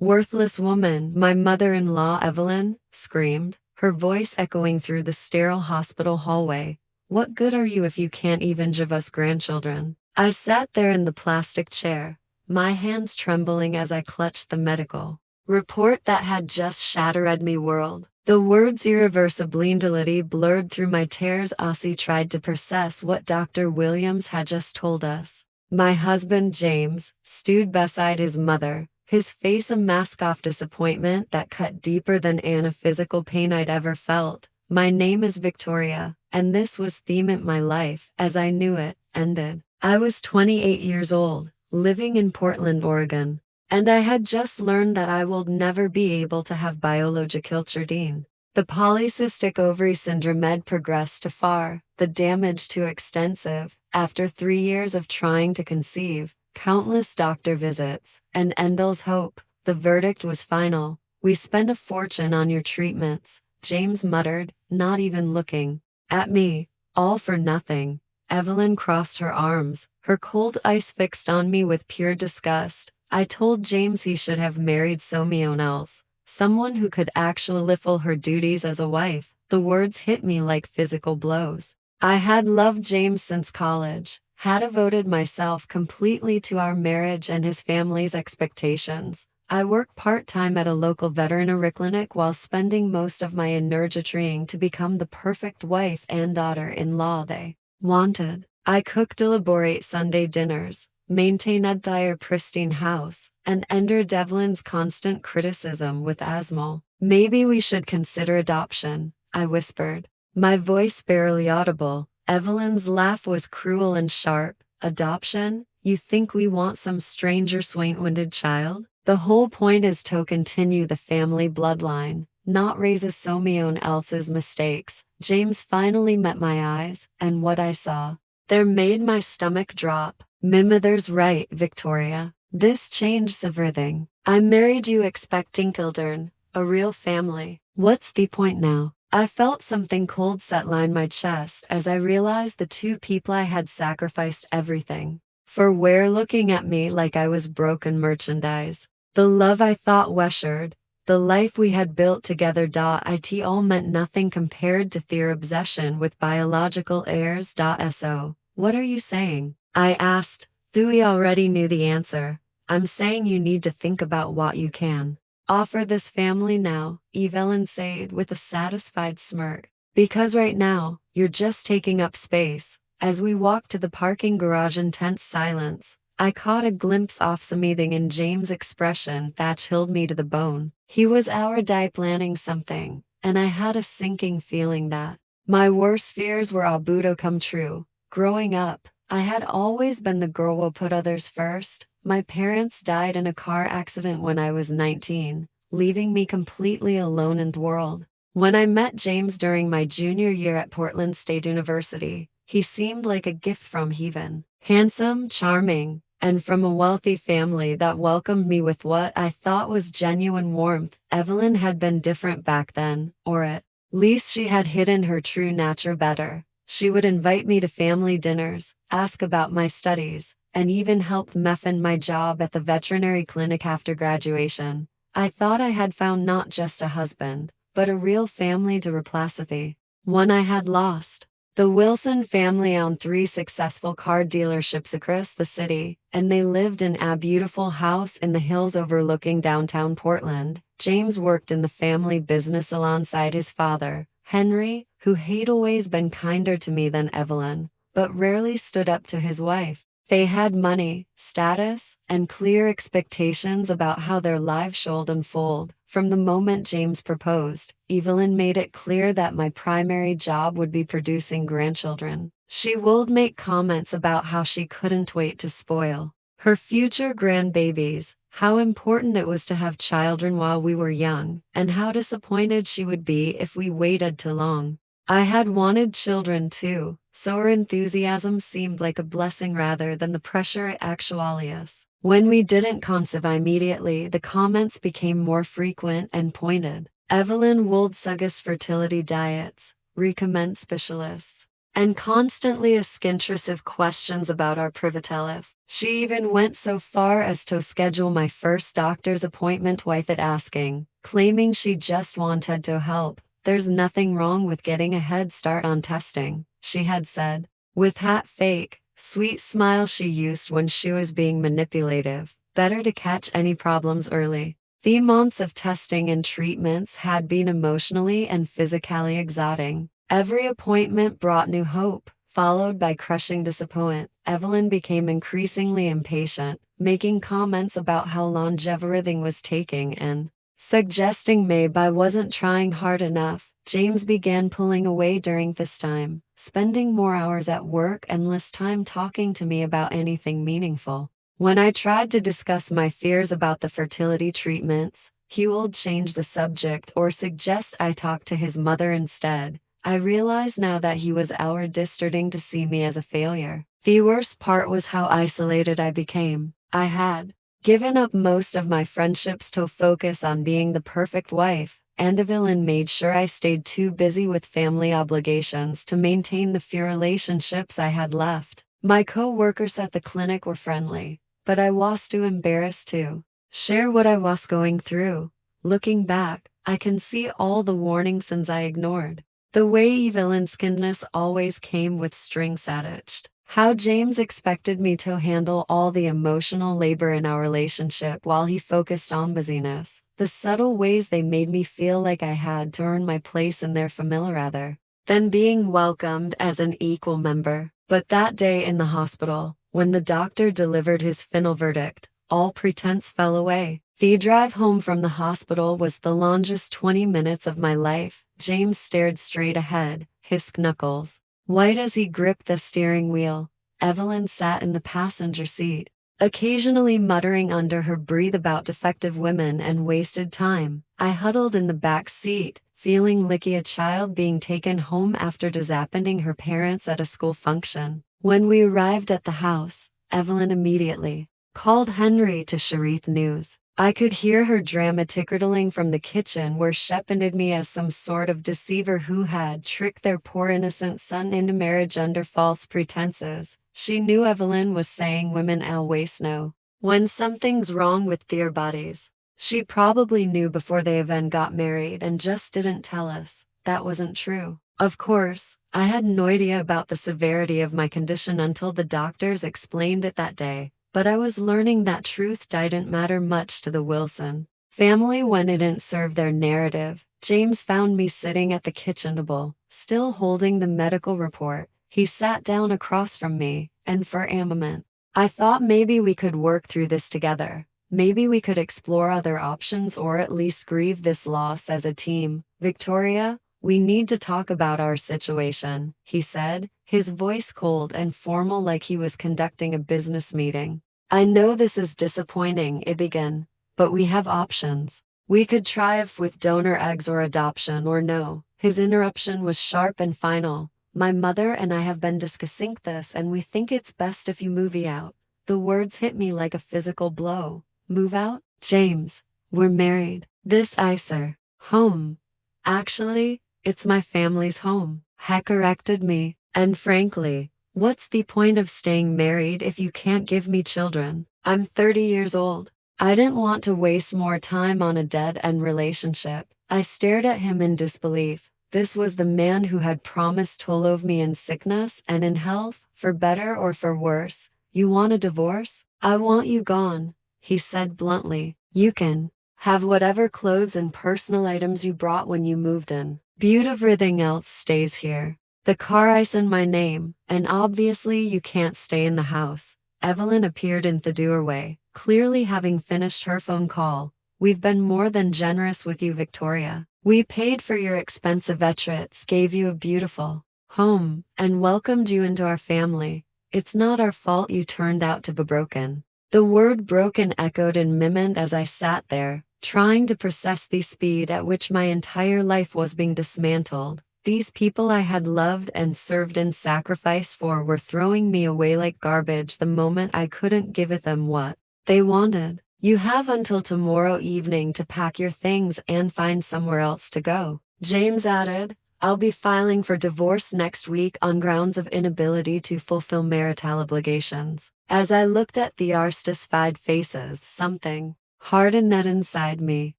"Worthless woman," my mother-in-law Evelyn screamed, her voice echoing through the sterile hospital hallway. "What good are you if you can't even give us grandchildren?" I sat there in the plastic chair, my hands trembling as I clutched the medical report that had just shattered me world. The words irreversibility blurred through my tears. Aussie tried to process what Dr. Williams had just told us. My husband James stood beside his mother, his face a mask of disappointment that cut deeper than any physical pain I'd ever felt. "My name is Victoria, and this was theme in my life, as I knew it, ended. I was 28 years old, living in Portland, Oregon, and I had just learned that I would never be able to have biological children. The polycystic ovary syndrome had progressed too far, the damage too extensive. After 3 years of trying to conceive, countless doctor visits, and endless hope, the verdict was final. "We spent a fortune on your treatments," James muttered, not even looking at me. "All for nothing." Evelyn crossed her arms, her cold eyes fixed on me with pure disgust. I told James he should have married someone else, someone who could actually fulfill her duties as a wife. The words hit me like physical blows. I had loved James since college, had devoted myself completely to our marriage and his family's expectations. I worked part-time at a local veterinary clinic while spending most of my energy trying to become the perfect wife and daughter-in-law they wanted. I cooked elaborate Sunday dinners, maintained their pristine house, and endured Evelyn's constant criticism with asthma. "Maybe we should consider adoption," I whispered, my voice barely audible. Evelyn's laugh was cruel and sharp. "Adoption? You think we want some stranger sweet-winded child? The whole point is to continue the family bloodline, not raise someone else's mistakes." James finally met my eyes, and what I saw there made my stomach drop. "My mother's right, Victoria. This changed everything. I married you expecting children, a real family. What's the point now?" I felt something cold setline my chest as I realized the two people I had sacrificed everything for were looking at me like I was broken merchandise. The love I thought was assured, the life we had built together. It all meant nothing compared to their obsession with biological heirs. So, "What are you saying?" I asked, though he already knew the answer. "I'm saying you need to think about what you can offer this family now," Evelyn said with a satisfied smirk. "Because right now, you're just taking up space." As we walked to the parking garage in tense silence, I caught a glimpse of something in James' expression that chilled me to the bone. He was already planning something, and I had a sinking feeling that my worst fears were about to come true. Growing up, I had always been the girl who put others first. My parents died in a car accident when I was 19, leaving me completely alone in the world. When I met James during my junior year at Portland State University, he seemed like a gift from heaven. Handsome, charming, and from a wealthy family that welcomed me with what I thought was genuine warmth. Evelyn had been different back then, or at least she had hidden her true nature better. She would invite me to family dinners, ask about my studies, and even help me find my job at the veterinary clinic after graduation. I thought I had found not just a husband, but a real family to replace the one I had lost. The Wilson family owned 3 successful car dealerships across the city, and they lived in a beautiful house in the hills overlooking downtown Portland. James worked in the family business alongside his father, Henry, who had always been kinder to me than Evelyn, but rarely stood up to his wife. They had money, status, and clear expectations about how their lives should unfold. From the moment James proposed, Evelyn made it clear that my primary job would be producing grandchildren. She would make comments about how she couldn't wait to spoil her future grandbabies, how important it was to have children while we were young, and how disappointed she would be if we waited too long. I had wanted children too, so her enthusiasm seemed like a blessing rather than the pressure it actually is. When we didn't conceive immediately, the comments became more frequent and pointed. Evelyn would suggest fertility diets, recommend specialists, and constantly ask intrusive questions about our privatel life. She even went so far as to schedule my first doctor's appointment without asking, claiming she just wanted to help. There's nothing wrong with getting a head start on testing, she had said, with that fake, sweet smile she used when she was being manipulative. Better to catch any problems early. The months of testing and treatments had been emotionally and physically exhausting. Every appointment brought new hope, followed by crushing disappointment. Evelyn became increasingly impatient, making comments about how long everything was taking and suggesting maybe I wasn't trying hard enough. James began pulling away during this time, spending more hours at work and less time talking to me about anything meaningful. When I tried to discuss my fears about the fertility treatments, he would change the subject or suggest I talk to his mother instead. I realize now that he was distorting to see me as a failure. The worst part was how isolated I became. I had given up most of my friendships to focus on being the perfect wife, and Evelyn made sure I stayed too busy with family obligations to maintain the few relationships I had left. My co-workers at the clinic were friendly, but I was too embarrassed to share what I was going through. Looking back, I can see all the warning signs I ignored. The way Evelyn's kindness always came with strings attached. How James expected me to handle all the emotional labor in our relationship while he focused on busyness. The subtle ways they made me feel like I had to earn my place in their family rather than being welcomed as an equal member. But that day in the hospital, when the doctor delivered his final verdict, all pretense fell away. The drive home from the hospital was the longest 20 minutes of my life. James stared straight ahead, his knuckles white as he gripped the steering wheel. Evelyn sat in the passenger seat, occasionally muttering under her breath about defective women and wasted time. I huddled in the back seat, feeling like a child being taken home after disappointing her parents at a school function. When we arrived at the house, Evelyn immediately called Henry to share the news. I could hear her drama tickling from the kitchen where she painted me as some sort of deceiver who had tricked their poor innocent son into marriage under false pretenses. She knew Evelyn was saying women always know when something's wrong with their bodies. She probably knew before they even got married and just didn't tell us. That wasn't true. Of course, I had no idea about the severity of my condition until the doctors explained it that day. But I was learning that truth didn't matter much to the Wilson family when it didn't serve their narrative. James found me sitting at the kitchen table, still holding the medical report. He sat down across from me, and for a moment, I thought maybe we could work through this together. Maybe we could explore other options or at least grieve this loss as a team. Victoria, we need to talk about our situation, he said, his voice cold and formal like he was conducting a business meeting. I know this is disappointing, it began, but we have options. We could try if with donor eggs or adoption or no. His interruption was sharp and final. My mother and I have been discussing this and we think it's best if you move out. The words hit me like a physical blow. Move out? James, we're married. This sir. Home. Actually, it's my family's home. He corrected me. And frankly, what's the point of staying married if you can't give me children? I'm 30 years old. I didn't want to waste more time on a dead-end relationship. I stared at him in disbelief. This was the man who had promised to love me in sickness and in health, for better or for worse. You want a divorce? I want you gone, he said bluntly. You can have whatever clothes and personal items you brought when you moved in. Everything else stays here. The car is in my name, and obviously you can't stay in the house. Evelyn appeared in the doorway, clearly having finished her phone call. We've been more than generous with you, Victoria. We paid for your expensive vetrets, gave you a beautiful home, and welcomed you into our family. It's not our fault you turned out to be broken. The word broken echoed in my mind as I sat there, trying to process the speed at which my entire life was being dismantled. These people I had loved and served and sacrificed for were throwing me away like garbage the moment I couldn't give them what they wanted. You have until tomorrow evening to pack your things and find somewhere else to go, James added. I'll be filing for divorce next week on grounds of inability to fulfill marital obligations. As I looked at the artistified faces, something hardened inside me.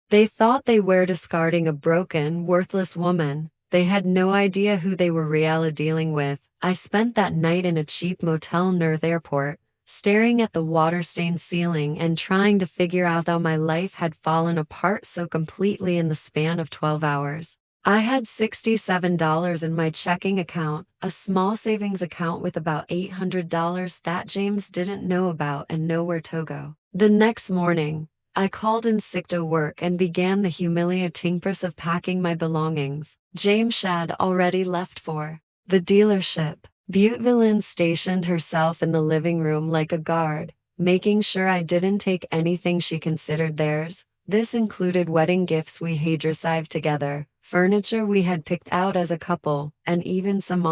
They thought they were discarding a broken, worthless woman. They had no idea who they were really dealing with. I spent that night in a cheap motel near the airport, staring at the water-stained ceiling and trying to figure out how my life had fallen apart so completely in the span of 12 hours. I had $67 in my checking account, a small savings account with about $800 that James didn't know about and nowhere to go. The next morning, I called in sick to work and began the humiliating process of packing my belongings. James had already left for the dealership. Butteville stationed herself in the living room like a guard, making sure I didn't take anything she considered theirs. This included wedding gifts we had received together, furniture we had picked out as a couple, and even some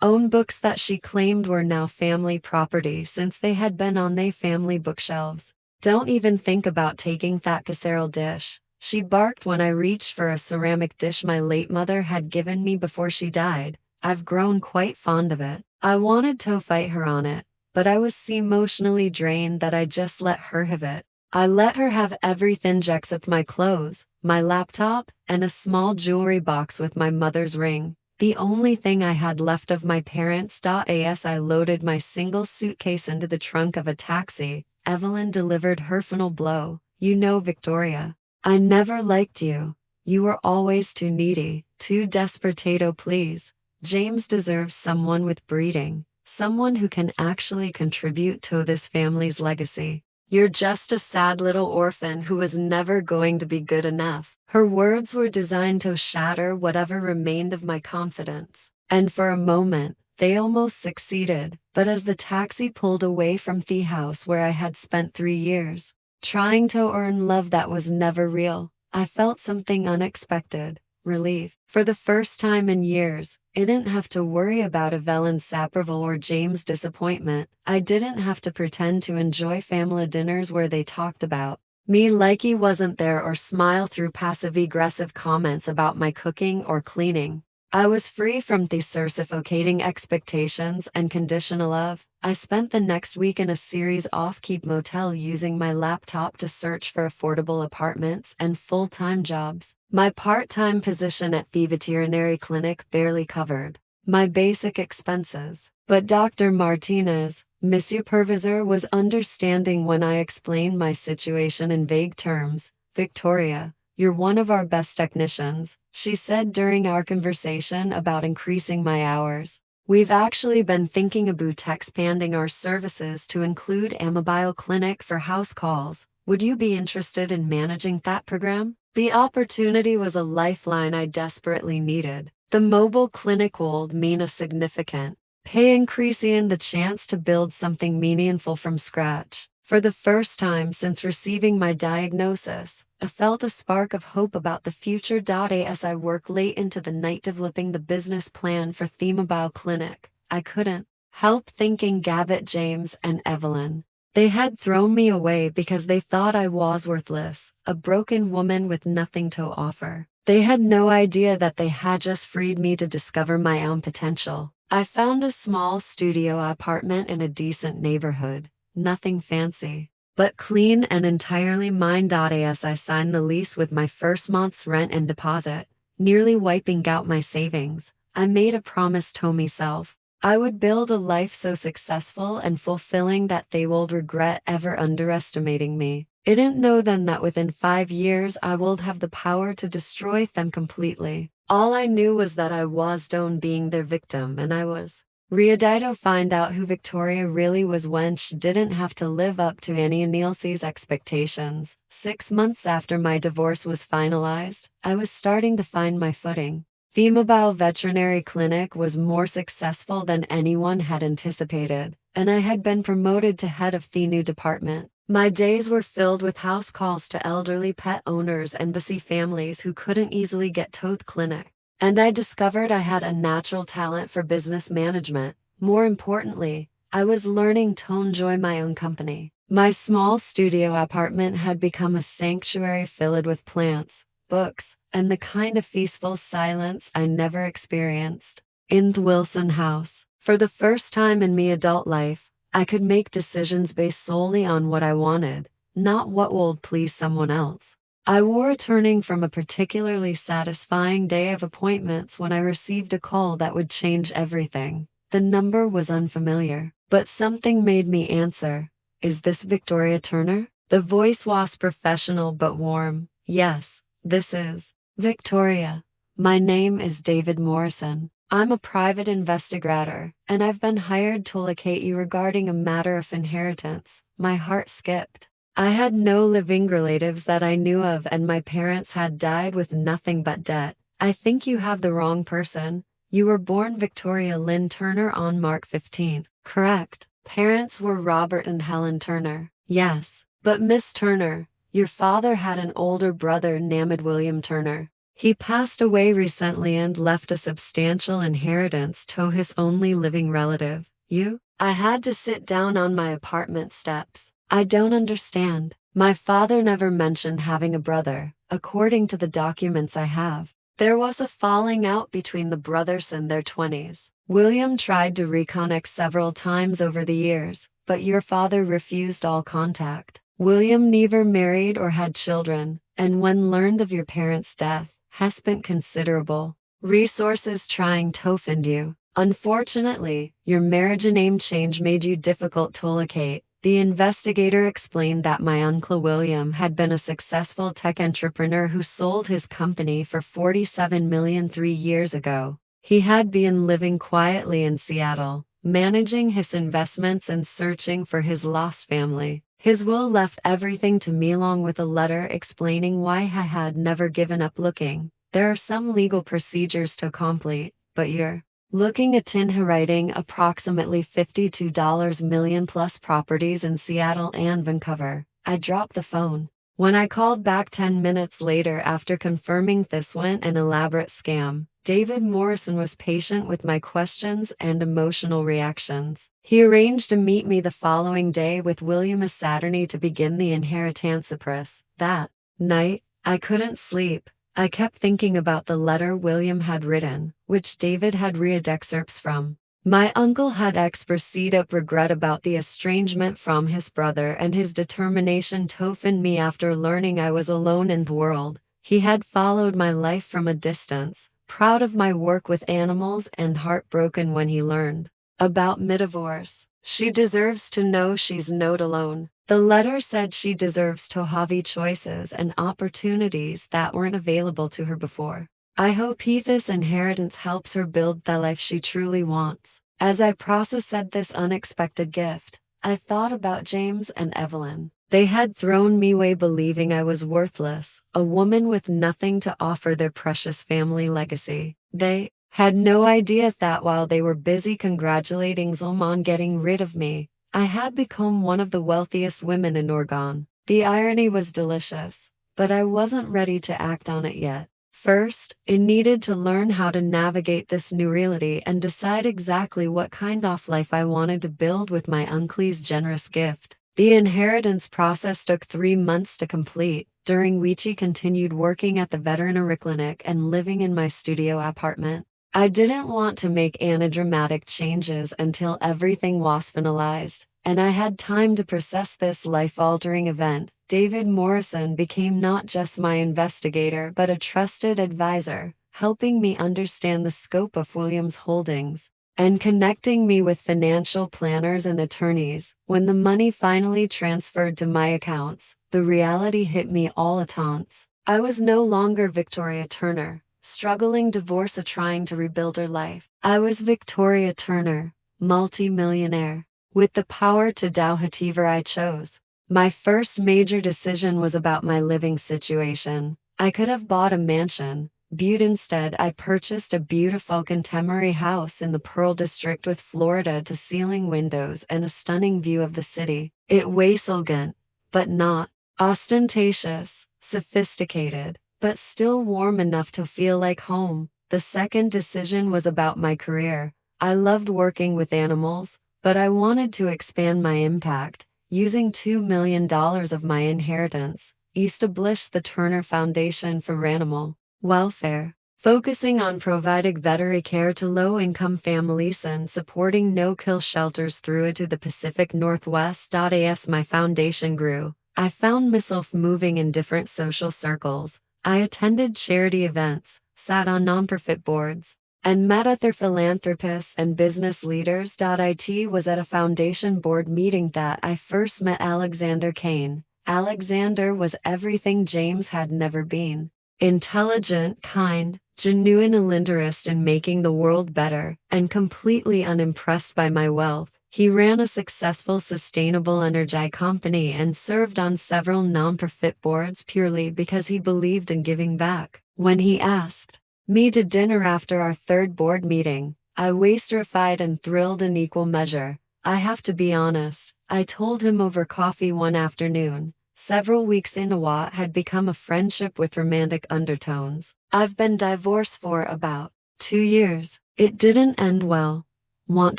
own books that she claimed were now family property since they had been on the family bookshelves. "Don't even think about taking that casserole dish," she barked when I reached for a ceramic dish my late mother had given me before she died. I've grown quite fond of it. I wanted to fight her on it, but I was so emotionally drained that I just let her have it. I let her have everything except my clothes, my laptop, and a small jewelry box with my mother's ring. The only thing I had left of my parents. As I loaded my single suitcase into the trunk of a taxi, Evelyn delivered her final blow. "You know, Victoria, I never liked you. You were always too needy, too desperate to please. James deserves someone with breeding, someone who can actually contribute to this family's legacy. You're just a sad little orphan who was never going to be good enough." Her words were designed to shatter whatever remained of my confidence, and for a moment, they almost succeeded. But as the taxi pulled away from the house where I had spent 3 years, trying to earn love that was never real, I felt something unexpected: relief. For the first time in years, I didn't have to worry about Evelyn's approval or James' disappointment. I didn't have to pretend to enjoy family dinners where they talked about me like he wasn't there or smile through passive-aggressive comments about my cooking or cleaning. I was free from these suffocating expectations and conditional love. I spent the next week in a series off-keep motel using my laptop to search for affordable apartments and full-time jobs. My part-time position at the veterinary clinic barely covered my basic expenses. But Dr. Martinez, my supervisor, was understanding when I explained my situation in vague terms. "Victoria, you're one of our best technicians," she said during our conversation about increasing my hours. "We've actually been thinking about expanding our services to include a mobile clinic for house calls. Would you be interested in managing that program?" The opportunity was a lifeline I desperately needed. The mobile clinic would mean a significant pay increase and the chance to build something meaningful from scratch. For the first time since receiving my diagnosis, I felt a spark of hope about the future. As I worked late into the night developing the business plan for the mobile clinic, I couldn't help thinking Gabbett, James, and Evelyn. They had thrown me away because they thought I was worthless, a broken woman with nothing to offer. They had no idea that they had just freed me to discover my own potential. I found a small studio apartment in a decent neighborhood. Nothing fancy, but clean and entirely mine. As I signed the lease with my first month's rent and deposit, nearly wiping out my savings, I made a promise to myself. I would build a life so successful and fulfilling that they would regret ever underestimating me. I didn't know then that within 5 years I would have the power to destroy them completely. All I knew was that I was done being their victim, and I was ready to find out who Victoria really was when she didn't have to live up to any of Nielsen's expectations. 6 months after my divorce was finalized, I was starting to find my footing. The mobile veterinary clinic was more successful than anyone had anticipated, and I had been promoted to head of the new department. My days were filled with house calls to elderly pet owners and busy families who couldn't easily get to the clinic. And I discovered I had a natural talent for business management. More importantly, I was learning to enjoy my own company. My small studio apartment had become a sanctuary filled with plants, books, and the kind of peaceful silence I never experienced. In the Wilson house, for the first time in me adult life, I could make decisions based solely on what I wanted, not what would please someone else. I wore returning from a particularly satisfying day of appointments when I received a call that would change everything. The number was unfamiliar, but something made me answer. Is this Victoria Turner? The voice was professional but warm. Yes, this is Victoria. My name is David Morrison. I'm a private investigator, and I've been hired to locate you regarding a matter of inheritance. My heart skipped. I had no living relatives that I knew of, and my parents had died with nothing but debt. I think you have the wrong person. You were born Victoria Lynn Turner on March 15th. Correct. Parents were Robert and Helen Turner. Yes. But Miss Turner, your father had an older brother named William Turner. He passed away recently and left a substantial inheritance to his only living relative, you. I had to sit down on my apartment steps. I don't understand. My father never mentioned having a brother, according to the documents I have. There was a falling out between the brothers in their 20s. William tried to reconnect several times over the years, but your father refused all contact. William never married or had children, and when learned of your parents' death, has spent considerable resources trying to find you. Unfortunately, your marriage and name change made you difficult to locate. The investigator explained that my uncle William had been a successful tech entrepreneur who sold his company for $47 million 3 years ago. He had been living quietly in Seattle, managing his investments and searching for his lost family. His will left everything to me along with a letter explaining why I had never given up looking. There are some legal procedures to complete, but you're looking at inheriting approximately $52 million plus properties in Seattle and Vancouver. I dropped the phone. When I called back 10 minutes later after confirming this went an elaborate scam, David Morrison was patient with my questions and emotional reactions. He arranged to meet me the following day with William Saturday to begin the inheritance process. That night, I couldn't sleep. I kept thinking about the letter William had written, which David had read excerpts from. My uncle had expressed regret about the estrangement from his brother and his determination to find me after learning I was alone in the world. He had followed my life from a distance, proud of my work with animals and heartbroken when he learned about my divorce. She deserves to know she's not alone. The letter said she deserves to have choices and opportunities that weren't available to her before. I hope this inheritance helps her build the life she truly wants. As I processed this unexpected gift, I thought about James and Evelyn. They had thrown me away believing I was worthless, a woman with nothing to offer their precious family legacy. They had no idea that while they were busy congratulating them on getting rid of me, I had become one of the wealthiest women in Oregon. The irony was delicious, but I wasn't ready to act on it yet. First, I needed to learn how to navigate this new reality and decide exactly what kind of life I wanted to build with my uncle's generous gift. The inheritance process took 3 months to complete, during which he continued working at the veterinary clinic and living in my studio apartment. I didn't want to make any dramatic changes until everything was finalized, and I had time to process this life-altering event. David Morrison became not just my investigator but a trusted advisor, helping me understand the scope of William's holdings and connecting me with financial planners and attorneys. When the money finally transferred to my accounts, the reality hit me all at once. I was no longer Victoria Turner, struggling divorce or trying to rebuild her life. I was Victoria Turner, multi-millionaire, with the power to do whatever I chose. My first major decision was about my living situation. I could have bought a mansion, but instead I purchased a beautiful contemporary house in the Pearl District with floor-to-ceiling windows and a stunning view of the city. It was elegant, but not ostentatious, sophisticated, but still warm enough to feel like home. The second decision was about my career. I loved working with animals, but I wanted to expand my impact. Using $2 million of my inheritance, establish the Turner Foundation for Animal welfare, focusing on providing veterinary care to low-income families and supporting no-kill shelters through it to the Pacific Northwest. As my foundation grew, I found myself moving in different social circles. I attended charity events, sat on nonprofit boards, and met other philanthropists and business leaders. It was at a foundation board meeting that I first met Alexander Kane. Alexander was everything James had never been. Intelligent, kind, genuine interest in making the world better, and completely unimpressed by my wealth. He ran a successful sustainable energy company and served on several nonprofit boards purely because he believed in giving back. When he asked me to dinner after our third board meeting, I was terrified and thrilled in equal measure. I have to be honest, I told him over coffee one afternoon, several weeks into what had become a friendship with romantic undertones. I've been divorced for about 2 years. It didn't end well. Want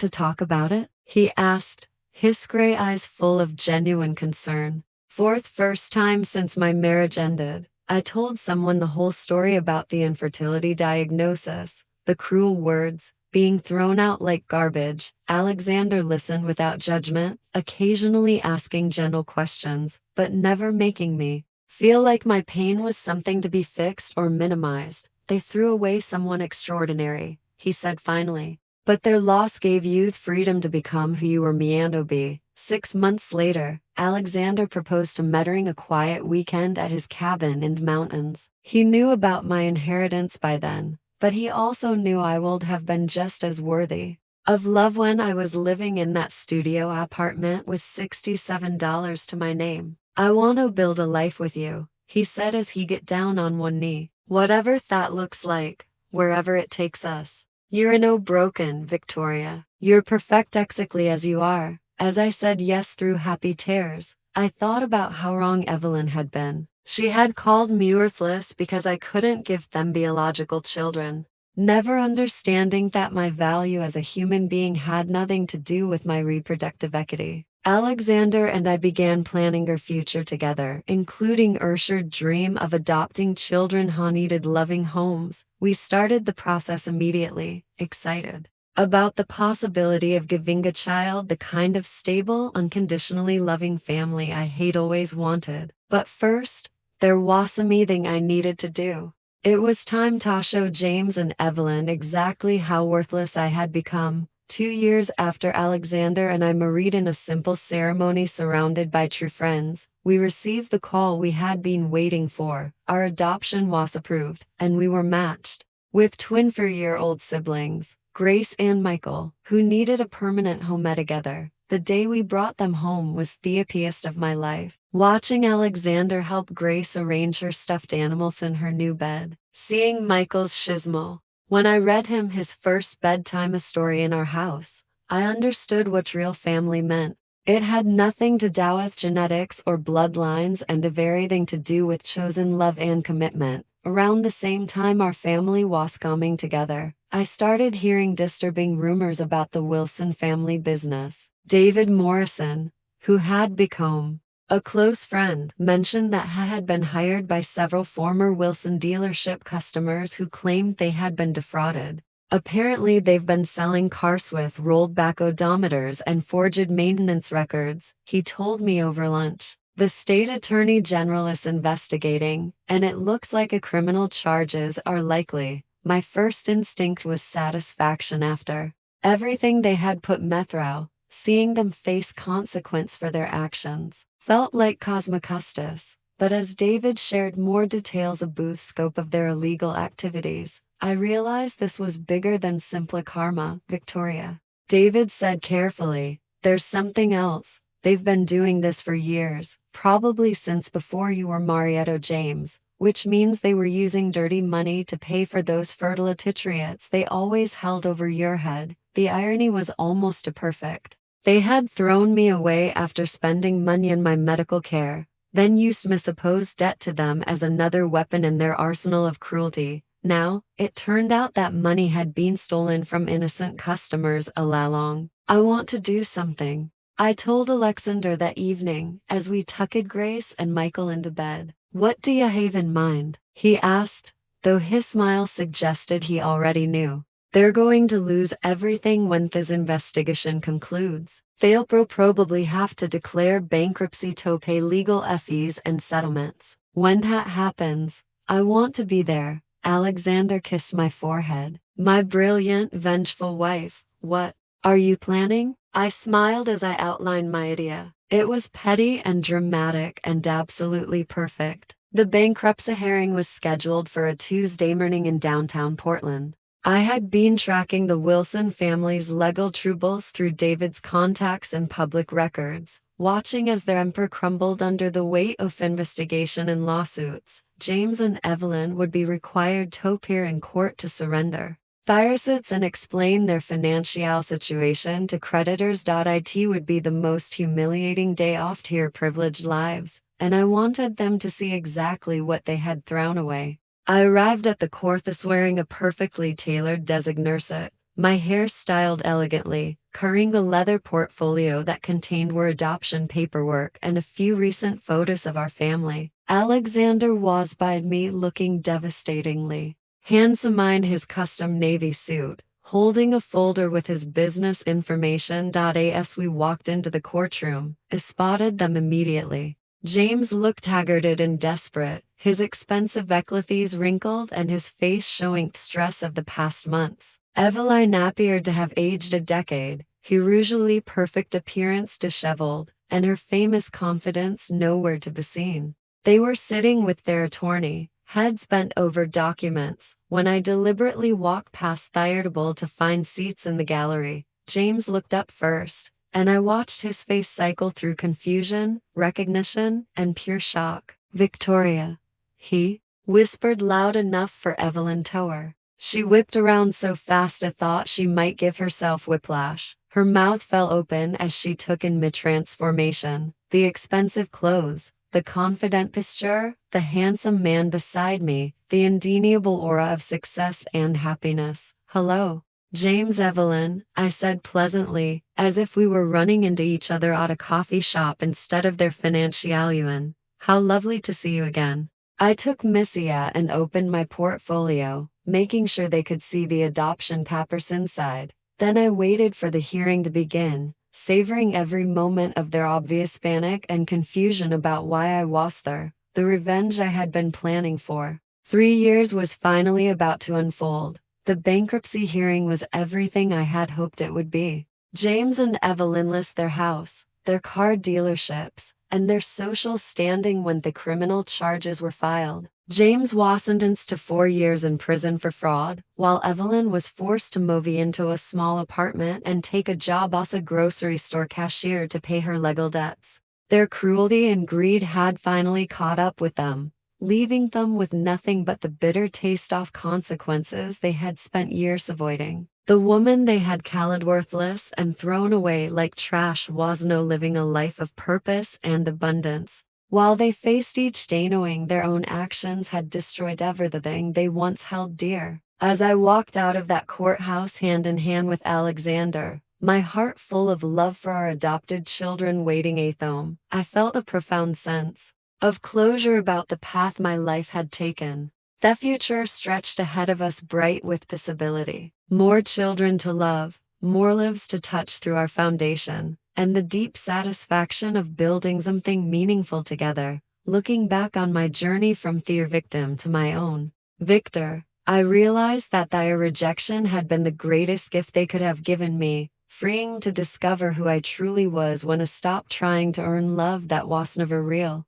to talk about it? He asked, his gray eyes full of genuine concern. First time since my marriage ended, I told someone the whole story about the infertility diagnosis, the cruel words, being thrown out like garbage. Alexander listened without judgment, occasionally asking gentle questions, but never making me feel like my pain was something to be fixed or minimized. They threw away someone extraordinary, he said finally. But their loss gave you freedom to become who you were meant to be. 6 months later, Alexander proposed to me during a quiet weekend at his cabin in the mountains. He knew about my inheritance by then, but he also knew I would have been just as worthy of love when I was living in that studio apartment with $67 to my name. I want to build a life with you, he said as he got down on one knee. Whatever that looks like, wherever it takes us. You're no broken, Victoria. You're perfect exactly as you are. As I said yes through happy tears, I thought about how wrong Evelyn had been. She had called me worthless because I couldn't give them biological children, never understanding that my value as a human being had nothing to do with my reproductive equity. Alexander and I began planning our future together, including Ursher's dream of adopting children who needed loving homes. We started the process immediately, excited about the possibility of giving a child the kind of stable, unconditionally loving family I had always wanted. But first, there was something I needed to do. It was time to show James and Evelyn exactly how worthless I had become. 2 years after Alexander and I married in a simple ceremony surrounded by true friends, we received the call we had been waiting for. Our adoption was approved, and we were matched with twin 4-year-old siblings, Grace and Michael, who needed a permanent home together. The day we brought them home was the happiest of my life. Watching Alexander help Grace arrange her stuffed animals in her new bed, seeing Michael's schismal when I read him his first bedtime story in our house, I understood what real family meant. It had nothing to do with genetics or bloodlines and everything to do with chosen love and commitment. Around the same time our family was coming together, I started hearing disturbing rumors about the Wilson family business. David Morrison, who had become a close friend, mentioned that he had been hired by several former Wilson dealership customers who claimed they had been defrauded. Apparently they've been selling cars with rolled back odometers and forged maintenance records, he told me over lunch. The state attorney general is investigating, and it looks like criminal charges are likely. My first instinct was satisfaction after everything they had put me through. Seeing them face consequence for their actions felt like cosmic justice. But as David shared more details about the scope of their illegal activities, I realized this was bigger than simple karma. Victoria, David said carefully, there's something else. They've been doing this for years, probably since before you were married to James, which means they were using dirty money to pay for those fertility treats they always held over your head. The irony was almost perfect. They had thrown me away after spending money on my medical care, then used my supposed debt to them as another weapon in their arsenal of cruelty. Now, it turned out that money had been stolen from innocent customers all along. I want to do something, I told Alexander that evening as we tucked Grace and Michael into bed. What do you have in mind? He asked, though his smile suggested he already knew. They're going to lose everything when this investigation concludes. They'll probably have to declare bankruptcy to pay legal fees and settlements. When that happens, I want to be there. Alexander kissed my forehead. My brilliant, vengeful wife. What are you planning? I smiled as I outlined my idea. It was petty and dramatic and absolutely perfect. The bankruptcy hearing was scheduled for a Tuesday morning in downtown Portland. I had been tracking the Wilson family's legal troubles through David's contacts and public records, watching as their empire crumbled under the weight of investigation and lawsuits. James and Evelyn would be required to appear in court to surrender assets and explain their financial situation to creditors. It would be the most humiliating day of their privileged lives, and I wanted them to see exactly what they had thrown away. I arrived at the courthouse wearing a perfectly tailored designerset, my hair styled elegantly, carrying a leather portfolio that contained our adoption paperwork and a few recent photos of our family. Alexander was by me, looking devastatingly handsome in his custom navy suit, holding a folder with his business information. As we walked into the courtroom, I spotted them immediately. James looked haggard and desperate, his expensive clothes wrinkled and his face showing stress of the past months. Evelyn appeared to have aged a decade, her usually perfect appearance disheveled, and her famous confidence nowhere to be seen. They were sitting with their attorney, heads bent over documents, when I deliberately walked past their table to find seats in the gallery. James looked up first, and I watched his face cycle through confusion, recognition, and pure shock. Victoria, he whispered loud enough for Evelyn Tower. She whipped around so fast I thought she might give herself whiplash. Her mouth fell open as she took in mid-transformation, the expensive clothes, the confident posture, the handsome man beside me, the undeniable aura of success and happiness. Hello, James. Evelyn, I said pleasantly, as if we were running into each other at a coffee shop instead of their financial union. How lovely to see you again. I took Missia and opened my portfolio, making sure they could see the adoption papers inside. Then I waited for the hearing to begin, savoring every moment of their obvious panic and confusion about why I was there. The revenge I had been planning for 3 years was finally about to unfold. The bankruptcy hearing was everything I had hoped it would be. James and Evelyn list their house, their car dealerships, and their social standing when the criminal charges were filed. James was sentenced to 4 years in prison for fraud, while Evelyn was forced to move into a small apartment and take a job as a grocery store cashier to pay her legal debts. Their cruelty and greed had finally caught up with them, leaving them with nothing but the bitter taste of consequences they had spent years avoiding. The woman they had called worthless and thrown away like trash was now living a life of purpose and abundance, while they faced each day knowing their own actions had destroyed everything they once held dear. As I walked out of that courthouse hand in hand with Alexander, my heart full of love for our adopted children waiting at home, I felt a profound sense of closure about the path my life had taken. The future stretched ahead of us bright with possibility. More children to love, more lives to touch through our foundation, and the deep satisfaction of building something meaningful together. Looking back on my journey from their victim to my own Victor, I realized that their rejection had been the greatest gift they could have given me, freeing to discover who I truly was when I stopped trying to earn love that was never real.